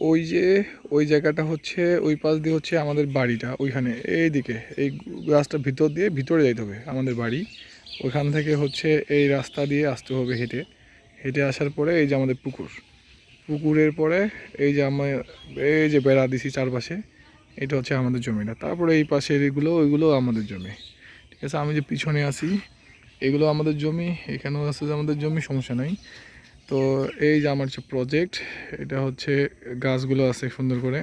ওই যে ওই জায়গাটা হচ্ছে ওই পাশ দিয়ে হচ্ছে আমাদের বাড়িটা, ওইখানে এইদিকে এই রাস্তার ভিতর দিয়ে ভিতরে যাইতে হবে আমাদের বাড়ি। ওইখান থেকে হচ্ছে এই রাস্তা দিয়ে আসতে হবে হেঁটে। হেঁটে আসার পরে এই যে আমাদের পুকুর, পুকুরের পরে এই যে আমার এই যে বেড়া দিছি চারপাশে, এটা হচ্ছে আমাদের জমিটা। তারপরে এই পাশের এগুলো ওইগুলো আমাদের জমি। ঠিক আছে, আমি যে পিছনে আছি এগুলো আমাদের জমি, এখানেও আছে যে আমাদের জমি, সমস্যা নাই। তো এই যে আমার যে প্রজেক্ট, এটা হচ্ছে গাছগুলো আছে সুন্দর করে।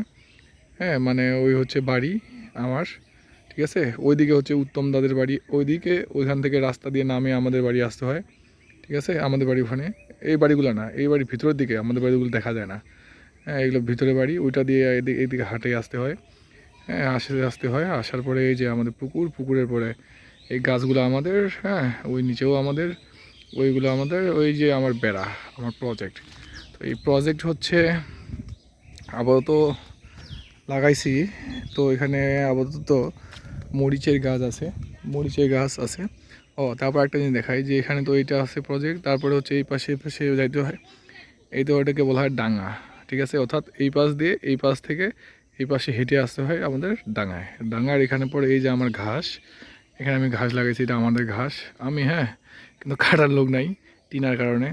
হ্যাঁ, মানে ওই হচ্ছে বাড়ি আমার। ঠিক আছে, ওইদিকে হচ্ছে উত্তম দাদের বাড়ি, ওইদিকে ওইখান থেকে রাস্তা দিয়ে নামে আমাদের বাড়ি আসতে হয়। ঠিক আছে, আমাদের বাড়ি ওখানে। এই বাড়িগুলো না, এই বাড়ির ভিতরের দিকে, আমাদের বাড়িগুলো দেখা যায় না। হ্যাঁ, এগুলো ভিতরে বাড়ি, ওইটা দিয়ে এইদিকে হাঁটে আসতে হয়। হ্যাঁ, আসতে হয়। আসার পরে এই যে আমাদের পুকুর, পুকুরের পরে এই গাছগুলো আমাদের। হ্যাঁ, ওই নিচেও আমাদের, ওইগুলো আমাদের। ওই যে আমার বেড়া, আমার প্রজেক্ট। তো এই প্রজেক্ট হচ্ছে আপাতত লাগাইছি। তো এখানে আপাতত মরিচের গাছ আছে, মরিচের গাছ আছে। ও তারপর একটা জিনিস দেখাই যে এখানে তো এইটা আছে প্রজেক্ট, তারপরে হচ্ছে এই পাশে পাশে যাইতে হয়। এই তো ওটাকে বলা হয় ডাঙা। ঠিক আছে, অর্থাৎ এই পাশ দিয়ে এই পাশ থেকে এই পাশে হেঁটে আসতে হয় আমাদের ডাঙায়। ডাঙার এখানে পরে এই যে আমার ঘাস, এখানে আমি ঘাস লাগাইছি, এটা আমাদের ঘাস। আমি, হ্যাঁ, কিন্তু কাটার লোক নাই টিনার কারণে।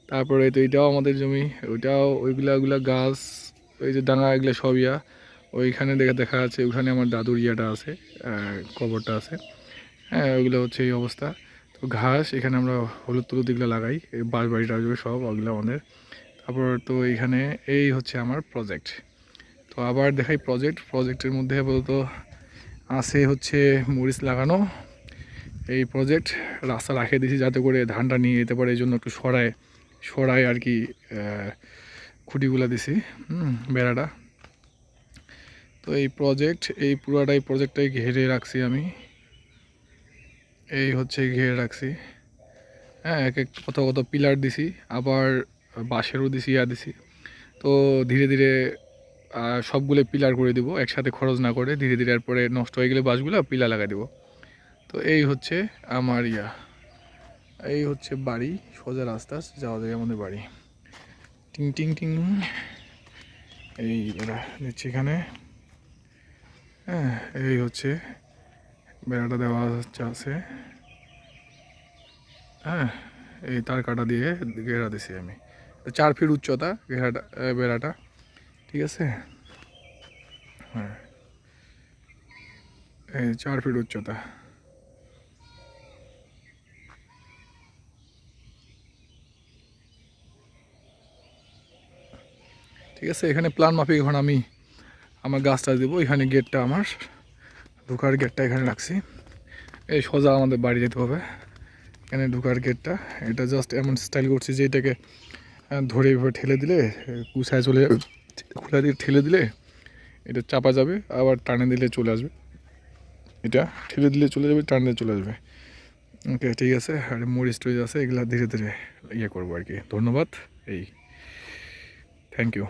তারপরে তো এটাও আমাদের জমি, ওইটাও ওইগুলা গাছ, ওই যে ডাঙা, এগুলো সব ইয়া। ওইখানে দেখা যাচ্ছে ওখানে আমার দাদুর ইয়াটা আছে, কবরটা আছে। হ্যাঁ, ওইগুলো হচ্ছে এই অবস্থা। তো ঘাস এখানে আমরা হলুদ টলুদ এগুলো লাগাই, এই বাঁশ বাড়িটা আসবে সব, ওগুলো আমাদের। তারপর তো এইখানে এই হচ্ছে আমার প্রজেক্ট। তো আবার দেখাই প্রজেক্টের মধ্যে আপাতত আছে হচ্ছে মরিচ লাগানো। এই প্রজেক্ট রাস্তা রাখিয়ে দিয়েছি যাতে করে ধানটা নিয়ে যেতে পারে, এই জন্য একটু সরায় আর কি, খুঁটিগুলো দিছি, বেড়াটা। তো এই প্রজেক্ট, এই পুরাটাই প্রজেক্টটাই ঘিরে রাখছি আমি, এই হচ্ছে ঘিরে রাখছি। হ্যাঁ, এক এক কত কত পিলার দিছি, আবার বাঁশেরও দিছি, দিছি। তো ধীরে ধীরে সবগুলো পিলার করে দিব একসাথে, খরচ না করে। ধীরে ধীরে এরপরে নষ্ট হয়ে গেলে বাঁশগুলো পিলার লাগাই দিব। তো এই হচ্ছে আমার এই হচ্ছে বাড়ি, সোজা রাস্তা যাওয়া যায় আমাদের বাড়ি। টিং টিং টিং, এই বেড়া দিচ্ছি এখানে। হ্যাঁ, এই হচ্ছে বেড়াটা দেওয়া আছে। হ্যাঁ, এই তার কাটা দিয়ে ঘেরা দিছি আমি। 4 ফিট উচ্চতা বেড়াটা। ঠিক আছে, হ্যাঁ, এই 4 ফিট উচ্চতা। ঠিক আছে, এখানে প্ল্যান মাফিক এখন আমি আমার গাছটা দেবো। এখানে গেটটা, আমার ঢোকার গেটটা এখানে রাখছি। এই সোজা আমাদের বাড়ি যেতে হবে। এখানে ঢোকার গেটটা, এটা জাস্ট এমন স্টাইল করছি যে এটাকে ধরে এভাবে ঠেলে দিলে কুসায় চলে যাবে, খোলা দিয়ে ঠেলে দিলে এটা চাপা যাবে, আবার টানে দিলে চলে আসবে। এটা ঠেলে দিলে চলে যাবে, টানলে চলে আসবে। ওকে, ঠিক আছে। আর মরিচ টরিচ আছে, এগুলো ধীরে ধীরে ইয়ে করবো আর কি। ধন্যবাদ, এই থ্যাংক ইউ।